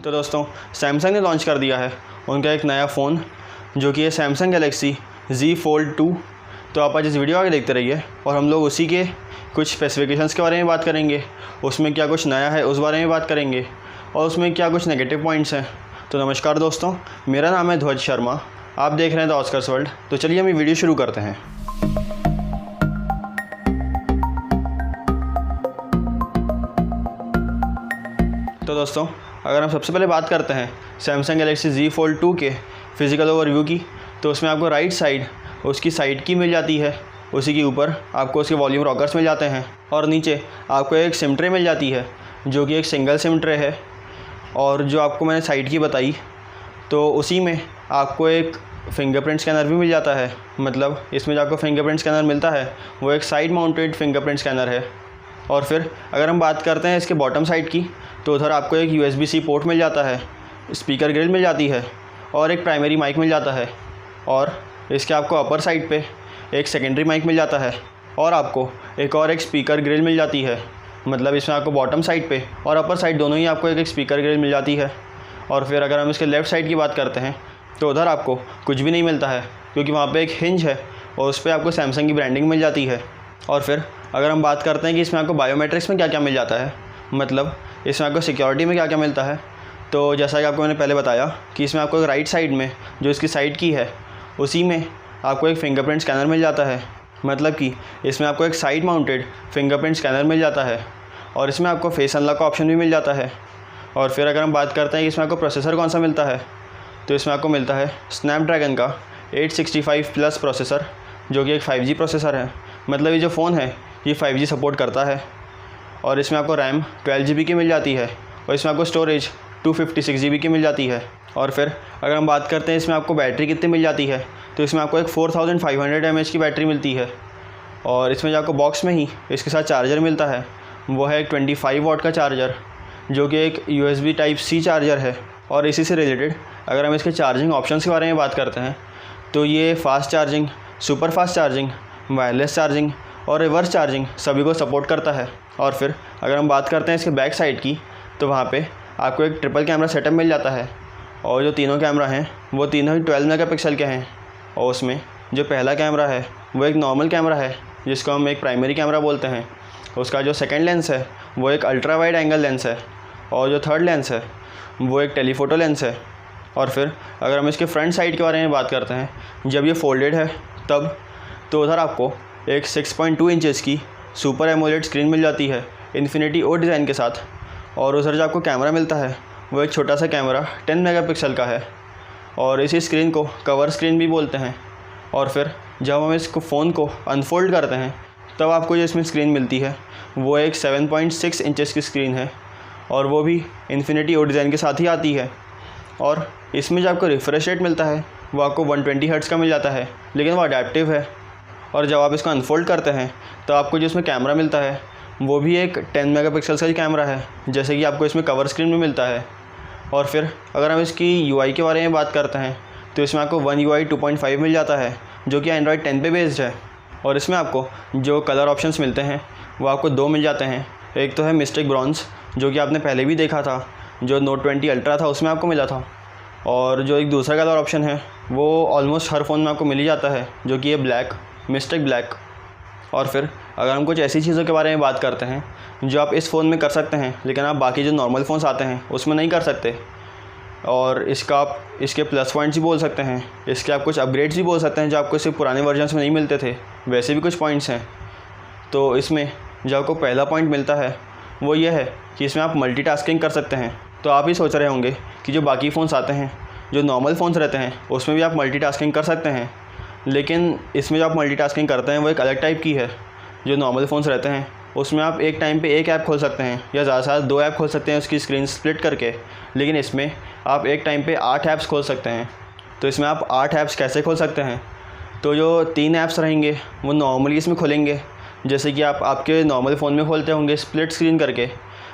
तो दोस्तों सैमसंग ने लॉन्च कर दिया है उनका एक नया फ़ोन जो कि है सैमसंग गैलेक्सी Z Fold 2। तो आप आज इस वीडियो आगे देखते रहिए और हम लोग उसी के कुछ स्पेसिफिकेशंस के बारे में बात करेंगे, उसमें क्या कुछ नया है उस बारे में बात करेंगे और उसमें क्या कुछ नेगेटिव पॉइंट्स हैं। तो नमस्कार दोस्तों, मेरा नाम है ध्वज शर्मा, आप देख रहे हैं द ऑस्कर्स वर्ल्ड। तो चलिए हम ये वीडियो शुरू करते हैं। तो दोस्तों अगर हम सबसे पहले बात करते हैं सैमसंग गैलेक्सी Z Fold 2 के फ़िज़िकल ओवरव्यू की, तो उसमें आपको राइट साइड उसकी साइड की मिल जाती है, उसी के ऊपर आपको उसके वॉल्यूम रॉकर्स मिल जाते हैं और नीचे आपको एक सिम ट्रे मिल जाती है जो कि एक सिंगल सिम ट्रे है। और जो आपको मैंने साइड की बताई तो उसी में आपको एक फ़िंगरप्रिंट स्कैनर भी मिल जाता है। मतलब इसमें जो आपको फ़िंगरप्रिंट स्कैनर मिलता है वो एक साइड माउंटेड फ़िंगरप्रिंट स्कैनर है। और फिर अगर हम बात करते हैं इसके बॉटम साइड की, तो उधर आपको एक USB-C पोर्ट मिल जाता है, स्पीकर ग्रिल मिल जाती है और एक प्राइमरी माइक मिल जाता है। और इसके आपको अपर साइड पे एक सेकेंडरी माइक मिल जाता है और आपको एक स्पीकर ग्रिल मिल जाती है। मतलब इसमें आपको बॉटम साइड पे और अपर साइड दोनों ही आपको एक स्पीकर ग्रिल मिल जाती है। और फिर अगर हम इसके लेफ़्ट साइड की बात करते हैं तो उधर आपको कुछ भी नहीं मिलता है, क्योंकि वहाँ पे एक हिंज है और उस पर आपको सैमसंग की ब्रांडिंग मिल जाती है। और फिर अगर हम बात करते हैं कि इसमें आपको बायोमेट्रिक्स में क्या क्या मिल जाता है, मतलब इसमें आपको सिक्योरिटी में क्या क्या मिलता है, तो जैसा कि आपको मैंने पहले बताया कि इसमें आपको राइट साइड में जो इसकी साइड की है उसी में आपको एक फ़िंगरप्रिंट स्कैनर मिल जाता है। मतलब कि इसमें आपको एक साइड माउंटेड फ़िंगरप्रिंट स्कैनर मिल जाता है और इसमें आपको फेस अनलॉक का ऑप्शन भी मिल जाता है। और फिर अगर हम बात करते हैं कि इसमें आपको प्रोसेसर कौन सा मिलता है, तो इसमें आपको मिलता है स्नैपड्रैगन का 865+ प्रोसेसर जो कि एक 5G प्रोसेसर है। मतलब ये जो फ़ोन है ये 5G सपोर्ट करता है। और इसमें आपको रैम 12 GB की मिल जाती है और इसमें आपको स्टोरेज 256 GB की मिल जाती है। और फिर अगर हम बात करते हैं इसमें आपको बैटरी कितनी मिल जाती है, तो इसमें आपको एक 4500 mAh की बैटरी मिलती है। और इसमें जो आपको बॉक्स में ही इसके साथ चार्जर मिलता है वो है एक 25 वाट का चार्जर जो कि एक USB Type-C चार्जर है। और इसी से रिलेटेड अगर हम इसके चार्जिंग ऑप्शंस के बारे में बात करते हैं तो ये fast charging, super fast charging, wireless charging और रिवर्स चार्जिंग सभी को सपोर्ट करता है। और फिर अगर हम बात करते हैं इसके बैक साइड की, तो वहाँ पे आपको एक ट्रिपल कैमरा सेटअप मिल जाता है और जो तीनों कैमरा हैं वो तीनों ही 12 मेगापिक्सल के हैं। और उसमें जो पहला कैमरा है वो एक नॉर्मल कैमरा है जिसको हम एक प्राइमरी कैमरा बोलते हैं। उसका जो सेकंड लेंस है वो एक अल्ट्रा वाइड एंगल लेंस है और जो थर्ड लेंस है वो एक टेलीफोटो लेंस है। और फिर अगर हम इसके फ्रंट साइड के बारे में बात करते हैं, जब ये फोल्डेड है तब, तो उधर आपको एक 6.2 इंचेस की सुपर एमोलेड स्क्रीन मिल जाती है इन्फिनिटी ओ डिज़ाइन के साथ। और उधर जो आपको कैमरा मिलता है वो एक छोटा सा कैमरा 10 मेगापिक्सल का है और इसी स्क्रीन को कवर स्क्रीन भी बोलते हैं। और फिर जब हम इसको फ़ोन को अनफोल्ड करते हैं तब आपको जो इसमें स्क्रीन मिलती है वो एक 7.6 इंचेस की स्क्रीन है और वो भी इन्फिनिटी ओ डिज़ाइन के साथ ही आती है। और इसमें जो आपको रिफ्रेश रेट मिलता है वो आपको 120 हर्ट्ज़ का मिल जाता है, लेकिन वो अडेप्टिव है। और जब आप इसको अनफोल्ड करते हैं तो आपको जो इसमें कैमरा मिलता है वो भी एक 10 मेगापिक्सल का ही कैमरा है, जैसे कि आपको इसमें कवर स्क्रीन में मिलता है। और फिर अगर हम इसकी UI के बारे में बात करते हैं तो इसमें आपको One UI 2.5 मिल जाता है जो कि Android 10 पे बेस्ड है। और इसमें आपको जो कलर ऑप्शंस मिलते हैं वो आपको दो मिल जाते हैं। एक तो है मिस्टिक ब्रॉन्ज़ जो कि आपने पहले भी देखा था, जो Note 20 Ultra था उसमें आपको मिला था। और जो एक दूसरा कलर ऑप्शन है वो ऑलमोस्ट हर फ़ोन में आपको मिल ही जाता है, जो कि ये ब्लैक, मिस्टिक ब्लैक। और फिर अगर हम कुछ ऐसी चीज़ों के बारे में बात करते हैं जो आप इस फ़ोन में कर सकते हैं लेकिन आप बाकी जो नॉर्मल फ़ोन्स आते हैं उसमें नहीं कर सकते, और इसका आप इसके प्लस पॉइंट्स भी बोल सकते हैं, इसके आप कुछ अपग्रेड्स भी बोल सकते हैं जो आपको सिर्फ पुराने वर्जन्स में नहीं मिलते थे, वैसे भी कुछ पॉइंट्स हैं। तो इसमें जो आपको पहला पॉइंट मिलता है वो ये है कि इसमें आप मल्टीटास्किंग कर सकते हैं। तो आप ही सोच रहे होंगे कि जो बाकी फ़ोन्स आते हैं, जो नॉर्मल फ़ोन्स रहते हैं, उसमें भी आप मल्टीटास्किंग कर सकते हैं, लेकिन इसमें जो आप मल्टीटास्किंग करते हैं वो एक अलग टाइप की है। जो नॉर्मल फ़ोन्स रहते हैं उसमें आप एक टाइम पे एक ऐप खोल सकते हैं या ज़्यादा से ज़्यादा 2 ऐप खोल सकते हैं उसकी स्क्रीन स्प्लिट करके, लेकिन इसमें आप एक टाइम पे 8 ऐप्स खोल सकते हैं। तो इसमें आप 8 ऐप्स कैसे खोल सकते हैं, तो जो 3 ऐप्स रहेंगे वो नॉर्मली इसमें खुलेंगे, जैसे कि आप आपके नॉर्मल फ़ोन में खोलते होंगे स्प्लिट स्क्रीन करके।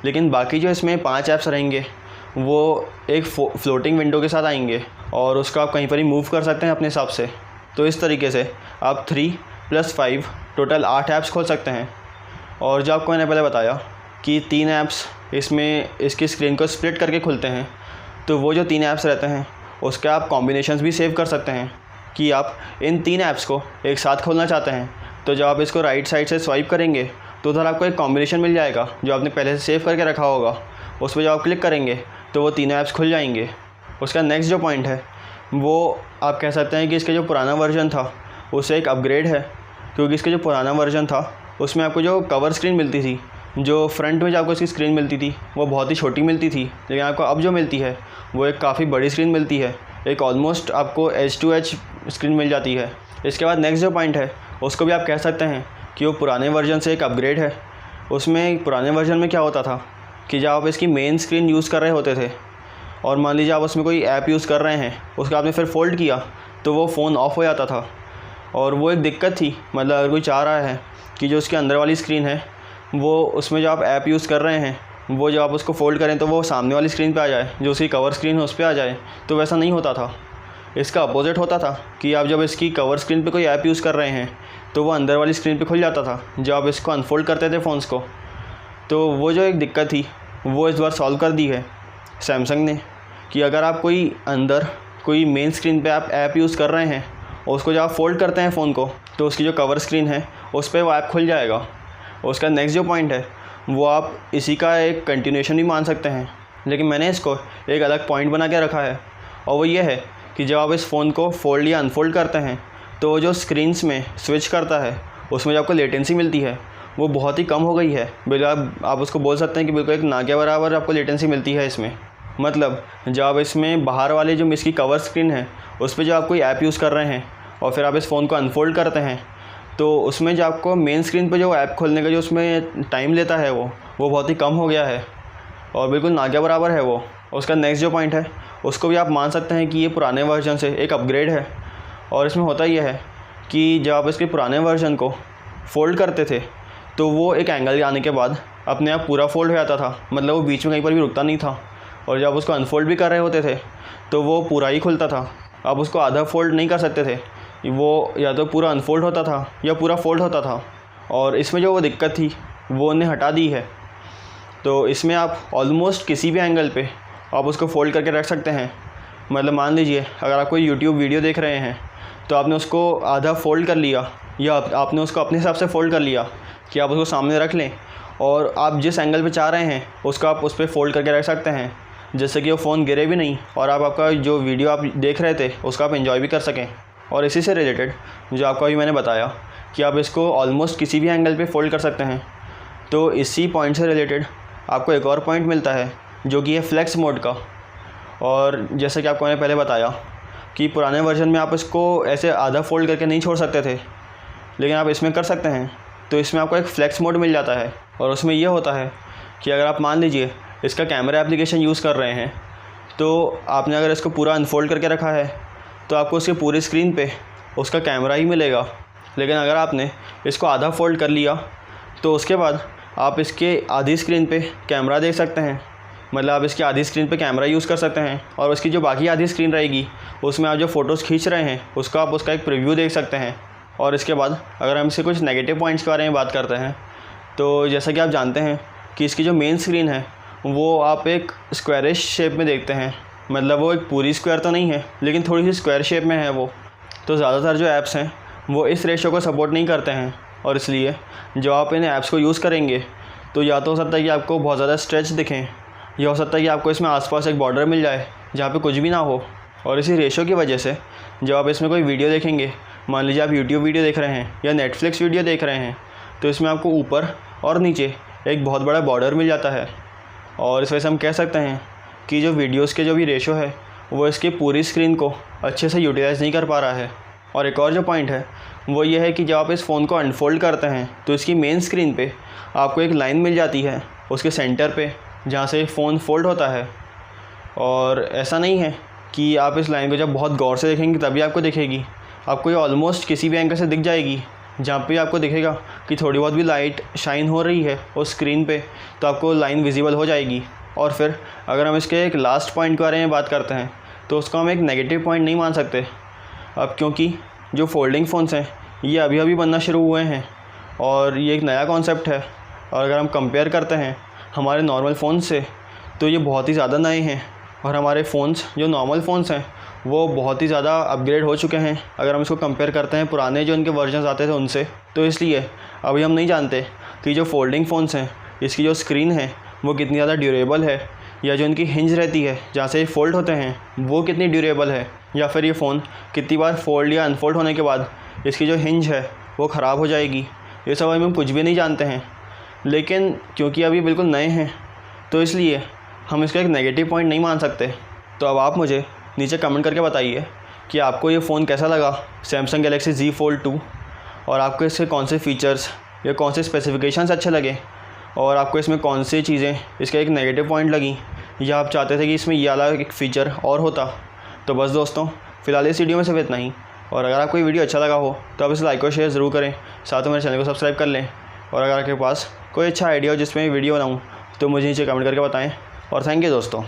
लेकिन बाकी जो इसमें 5 ऐप्स रहेंगे वो एक फ्लोटिंग विंडो के साथ आएंगे और उसको आप कहीं पर ही मूव कर सकते हैं अपने हिसाब से। तो इस तरीके से आप 3 + 5 टोटल 8 ऐप्स खोल सकते हैं। और जो आपको मैंने पहले बताया कि 3 ऐप्स इसमें इसकी स्क्रीन को स्प्लिट करके खुलते हैं, तो वो जो 3 ऐप्स रहते हैं उसके आप कॉम्बिनेशंस भी सेव कर सकते हैं कि आप इन 3 ऐप्स को एक साथ खोलना चाहते हैं। तो जब आप इसको राइट साइड से स्वाइप करेंगे तो उधर आपको एक कॉम्बिनेशन मिल जाएगा जो आपने पहले से सेव करके रखा होगा। उस पर जब आप क्लिक करेंगे तो वो 3 ऐप्स खुल जाएंगे। उसका नेक्स्ट जो पॉइंट है वो आप कह सकते हैं कि इसका जो पुराना वर्जन था उससे एक अपग्रेड है, क्योंकि इसका जो पुराना वर्जन था उसमें आपको जो कवर स्क्रीन मिलती थी, जो फ्रंट में जो आपको इसकी स्क्रीन मिलती थी वो बहुत ही छोटी मिलती थी, लेकिन आपको अब जो मिलती है वो एक काफ़ी बड़ी स्क्रीन मिलती है। एक ऑलमोस्ट आपको H2H स्क्रीन मिल जाती है। इसके बाद नेक्स्ट जो पॉइंट है उसको भी आप कह सकते हैं कि वो पुराने वर्जन से एक अपग्रेड है। उसमें पुराने वर्जन में क्या होता था कि जब आप इसकी मेन स्क्रीन यूज़ कर रहे होते थे और मान लीजिए आप उसमें कोई ऐप यूज़ कर रहे हैं, उसका आपने फिर फ़ोल्ड किया तो वो फ़ोन ऑफ हो जाता था और वो एक दिक्कत थी। मतलब अगर कोई चाह रहा है कि जो उसके अंदर वाली स्क्रीन है वो उसमें जो आप ऐप यूज़ कर रहे हैं वो जब आप उसको फ़ोल्ड करें तो वो सामने वाली स्क्रीन पे आ जाए, जो उसकी कवर स्क्रीन है उस पर आ जाए, तो वैसा नहीं होता था। इसका अपोजिट होता था कि आप जब इसकी कवर स्क्रीन पे कोई ऐप यूज़ कर रहे हैं तो वो अंदर वाली स्क्रीन पे खुल जाता था जब आप इसको अनफोल्ड करते थे फ़ोन्स को। तो वो जो एक दिक्कत थी वो इस बार सॉल्व कर दी है सैमसंग ने कि अगर आप कोई अंदर कोई मेन स्क्रीन पे आप ऐप यूज़ कर रहे हैं और उसको जब आप फ़ोल्ड करते हैं फ़ोन को तो उसकी जो कवर स्क्रीन है उस पर वो ऐप खुल जाएगा। उसका नेक्स्ट जो पॉइंट है वो आप इसी का एक कंटिन्यूएशन भी मान सकते हैं, लेकिन मैंने इसको एक अलग पॉइंट बना के रखा है और वो ये है कि जब आप इस फ़ोन को फोल्ड या अनफोल्ड करते हैं तो जो स्क्रीन्स में स्विच करता है उसमें जो आपको लेटेंसी मिलती है वो बहुत ही कम हो गई है। बिल्कुल आप उसको बोल सकते हैं कि बिल्कुल एक ना के बराबर आपको लेटेंसी मिलती है इसमें। मतलब जब आप इसमें बाहर वाले जो इसकी कवर स्क्रीन है उस पर जो आप कोई ऐप यूज़ कर रहे हैं और फिर आप इस फ़ोन को अनफोल्ड करते हैं तो उसमें जो आपको मेन स्क्रीन पे जो ऐप खोलने का जो उसमें टाइम लेता है वो बहुत ही कम हो गया है और बिल्कुल ना के बराबर है वो। उसका नेक्स्ट जो पॉइंट है उसको भी आप मान सकते हैं कि ये पुराने वर्जन से एक अपग्रेड है। और इसमें होता ये है कि जब आप इसके पुराने वर्जन को फ़ोल्ड करते थे तो वो एक एंगल आने के बाद अपने आप पूरा फ़ोल्ड हो जाता था, मतलब वो बीच में कहीं पर भी रुकता नहीं था। और जब उसको अनफोल्ड भी कर रहे होते थे तो वो पूरा ही खुलता था। आप उसको आधा फ़ोल्ड नहीं कर सकते थे, वो या तो पूरा अनफोल्ड होता था या पूरा फ़ोल्ड होता था। और इसमें जो वो दिक्कत थी वो उन्हें हटा दी है। तो इसमें आप ऑलमोस्ट किसी भी एंगल पे आप उसको फ़ोल्ड करके रख सकते हैं। मतलब मान लीजिए अगर आप कोई यूट्यूब वीडियो देख रहे हैं तो आपने उसको आधा फ़ोल्ड कर लिया या आपने उसको अपने हिसाब से फ़ोल्ड कर लिया कि आप उसको सामने रख लें और आप जिस एंगल पे चाह रहे हैं उसको आप उस पर फ़ोल्ड करके रख सकते हैं, जिससे कि वो फ़ोन गिरे भी नहीं और आप आपका जो वीडियो आप देख रहे थे उसका आप एंजॉय भी कर सकें। और इसी से रिलेटेड जो आपको अभी मैंने बताया कि आप इसको ऑलमोस्ट किसी भी एंगल पे फ़ोल्ड कर सकते हैं, तो इसी पॉइंट से रिलेटेड आपको एक और पॉइंट मिलता है जो कि है फ्लेक्स मोड का। और जैसा कि आपको मैंने पहले बताया कि पुराने वर्जन में आप इसको ऐसे आधा फ़ोल्ड करके नहीं छोड़ सकते थे, लेकिन आप इसमें कर सकते हैं। तो इसमें आपको एक फ्लेक्स मोड मिल जाता है और उसमें यह होता है कि अगर आप मान लीजिए इसका कैमरा एप्लीकेशन यूज़ कर रहे हैं तो आपने अगर इसको पूरा अनफोल्ड करके रखा है तो आपको उसकी पूरी स्क्रीन पे उसका कैमरा ही मिलेगा। लेकिन अगर आपने इसको आधा फ़ोल्ड कर लिया तो उसके बाद आप इसके आधी स्क्रीन पे कैमरा देख सकते हैं। मतलब आप इसकी आधी स्क्रीन पे कैमरा यूज़ कर सकते हैं और उसकी जो बाकी आधी स्क्रीन रहेगी उसमें आप जो फ़ोटोज़ खींच रहे हैं उसका आप उसका एक प्रीव्यू देख सकते हैं। और इसके बाद अगर हम इसके कुछ नेगेटिव पॉइंट्स के बारे में बात करते हैं तो जैसा कि आप जानते हैं कि इसकी जो मेन स्क्रीन है वो आप एक स्क्वायरिश शेप में देखते हैं। मतलब वो एक पूरी स्क्वायर तो नहीं है लेकिन थोड़ी सी स्क्वायर शेप में है वो। तो ज़्यादातर जो ऐप्स हैं वो इस रेशो को सपोर्ट नहीं करते हैं और इसलिए जब आप इन ऐप्स को यूज़ करेंगे तो या तो हो सकता है कि आपको बहुत ज़्यादा स्ट्रेच दिखें या हो सकता है कि आपको इसमें आसपास एक बॉर्डर मिल जाए जहाँ पे कुछ भी ना हो। और इसी रेशो की वजह से जब आप इसमें कोई वीडियो देखेंगे, मान लीजिए आप यूट्यूब वीडियो देख रहे हैं या नेटफ्लिक्स वीडियो देख रहे हैं, तो इसमें आपको ऊपर और नीचे एक बहुत बड़ा बॉर्डर मिल जाता है। और इस वजह से हम कह सकते हैं कि जो वीडियोज़ के जो भी रेशो है वो इसकी पूरी स्क्रीन को अच्छे से यूटिलाइज़ नहीं कर पा रहा है। और एक और जो पॉइंट है वो ये है कि जब आप इस फ़ोन को अनफोल्ड करते हैं तो इसकी मेन स्क्रीन पे आपको एक लाइन मिल जाती है उसके सेंटर पे जहाँ से फ़ोन फोल्ड होता है। और ऐसा नहीं है कि आप इस लाइन को जब बहुत गौर से देखेंगे तभी आपको दिखेगी, आपको ये ऑलमोस्ट किसी भी एंगल से दिख जाएगी। जहाँ पे आपको दिखेगा कि थोड़ी बहुत भी लाइट शाइन हो रही है उस स्क्रीन पे तो आपको लाइन विजिबल हो जाएगी। और फिर अगर हम इसके एक लास्ट पॉइंट के बारे में बात करते हैं तो उसको हम एक नेगेटिव पॉइंट नहीं मान सकते अब, क्योंकि जो फोल्डिंग फ़ोन्स हैं ये अभी अभी बनना शुरू हुए हैं और ये एक नया कॉन्सेप्ट है। और अगर हम कंपेयर करते हैं हमारे नॉर्मल फ़ोन से तो ये बहुत ही ज़्यादा नए हैं और हमारे फ़ोन्स जो नॉर्मल फ़ोन्स हैं वो बहुत ही ज़्यादा अपग्रेड हो चुके हैं अगर हम इसको कंपेयर करते हैं पुराने जो इनके वर्जन्स आते थे उनसे। तो इसलिए अभी हम नहीं जानते कि जो फोल्डिंग फ़ोन्स हैं इसकी जो स्क्रीन है वो कितनी ज़्यादा ड्यूरेबल है, या जो इनकी हिंज रहती है जहाँ से ये फ़ोल्ड होते हैं वो कितनी ड्यूरेबल है, या फिर ये फ़ोन कितनी बार फ़ोल्ड या अनफोल्ड होने के बाद इसकी जो हिंज है वो ख़राब हो जाएगी। ये सब अभी हम कुछ भी नहीं जानते हैं। लेकिन क्योंकि अभी बिल्कुल नए हैं तो इसलिए हम इसका एक नेगेटिव पॉइंट नहीं मान सकते। तो अब आप मुझे नीचे कमेंट करके बताइए कि आपको ये फ़ोन कैसा लगा, सैमसंग गैलेक्सी Z Fold 2, और आपको इसके कौन से फ़ीचर्स या कौन से स्पेसिफिकेशंस अच्छे लगे, और आपको इसमें कौन सी चीज़ें इसका एक नेगेटिव पॉइंट लगी, या आप चाहते थे कि इसमें ये वाला एक फ़ीचर और होता। तो बस दोस्तों, फ़िलहाल इस वीडियो में सिर्फ इतना ही। और अगर आपको ये वीडियो अच्छा लगा हो तो आप इसे लाइक और शेयर ज़रूर करें, साथ में मेरे चैनल को सब्सक्राइब कर लें। और अगर आपके पास कोई अच्छा आइडिया हो जिसमें वीडियो बनाऊँ तो मुझे नीचे कमेंट करके बताएं। और थैंक यू दोस्तों।